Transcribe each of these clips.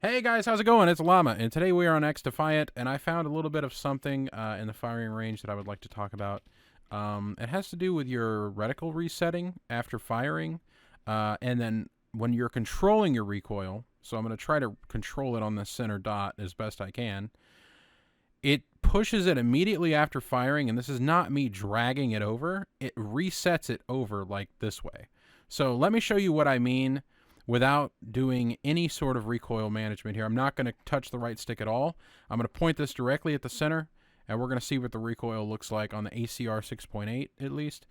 Hey guys, how's it going? It's Llama, and today we are on XDefiant, and I found a little bit of something in the firing range that I would like to talk about. It has to do with your reticle resetting after firing, and then when you're controlling your recoil, so I'm going to try to control it on the center dot as best I can. It pushes it immediately after firing, and this is not me dragging it over. It resets it over like this way. So let me show you what I mean without doing any sort of recoil management here. I'm not going to touch the right stick at all. I'm going to point this directly at the center, and we're going to see what the recoil looks like on the ACR 6.8 at least,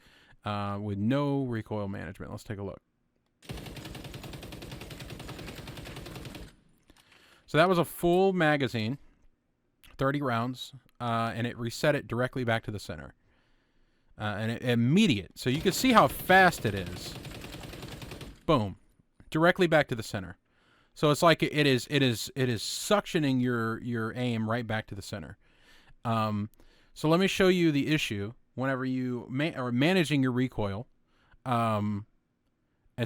with no recoil management. Let's take a look. So that was a full magazine, 30 rounds, and it reset it directly back to the center. And immediate. So you can see how fast it is. Boom. Directly back to the center. So it's like it is suctioning your aim right back to the center. So let me show you the issue whenever you are managing your recoil. And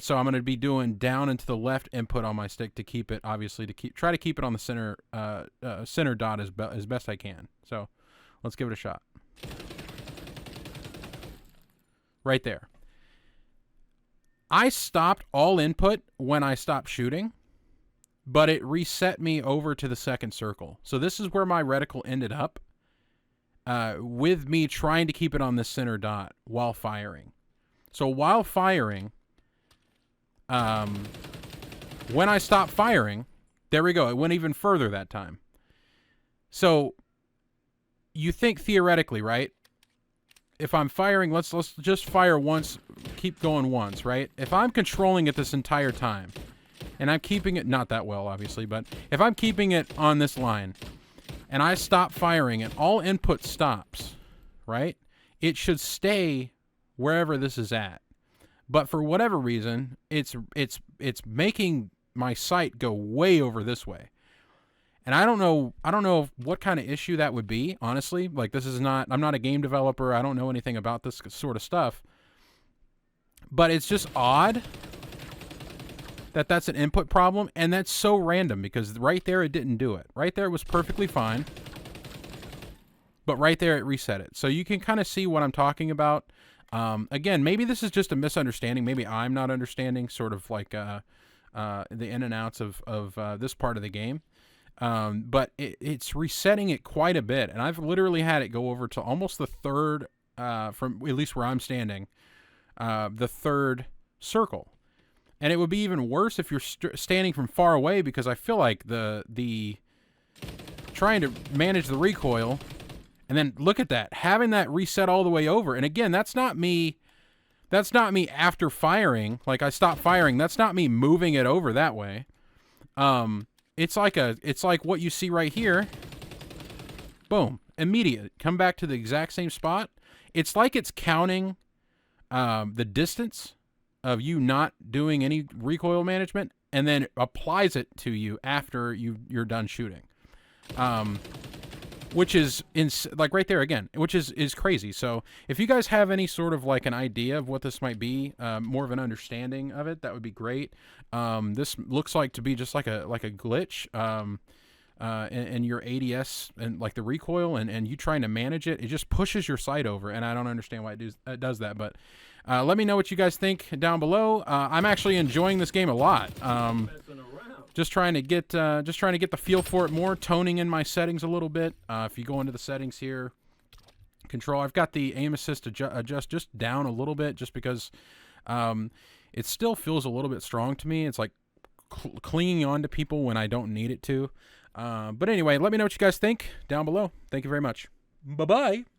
so I'm going to be doing down and to the left input on my stick to keep it, obviously, try to keep it on the center center dot as best I can. So let's give it a shot. Right there. I stopped all input when I stopped shooting, but it reset me over to the second circle. So this is where my reticle ended up, with me trying to keep it on the center dot while firing. So while firing, when I stopped firing, there we go. It went even further that time. So you think theoretically, right? If I'm firing, let's just fire once, keep going once, right? If I'm controlling it this entire time, and I'm keeping it, not that well, obviously, but if I'm keeping it on this line, and I stop firing, and all input stops, right? It should stay wherever this is at. But for whatever reason, it's making my sight go way over this way. And I don't know what kind of issue that would be, honestly. Like, I'm not a game developer. I don't know anything about this sort of stuff. But it's just odd that that's an input problem, and that's so random because right there it didn't do it. Right there it was perfectly fine. But right there it reset it. So you can kind of see what I'm talking about. Again, maybe this is just a misunderstanding. Maybe I'm not understanding sort of like the in and outs of this part of the game. But it's resetting it quite a bit, and I've literally had it go over to almost the third, from at least where I'm standing, the third circle. And it would be even worse if you're standing from far away, because I feel like the trying to manage the recoil, and then look at that, having that reset all the way over. And again, that's not me after firing, like I stopped firing. That's not me moving it over that way. It's like what you see right here. Boom. Immediate. Come back to the exact same spot. It's like it's counting the distance of you not doing any recoil management, and then applies it to you after you're done shooting. Which is like right there again, which is crazy. So if you guys have any sort of like an idea of what this might be, more of an understanding of it, that would be great. This looks like to be just like a glitch in your ADS and like the recoil, and you trying to manage it, it just pushes your sight over, and I don't understand why it does that. But let me know what you guys think down below. I'm actually enjoying this game a lot. Just trying to get the feel for it more, toning in my settings a little bit. If you go into the settings here, control, I've got the aim assist adjust just down a little bit, just because it still feels a little bit strong to me. It's like clinging on to people when I don't need it to. But anyway, let me know what you guys think down below. Thank you very much. Bye-bye.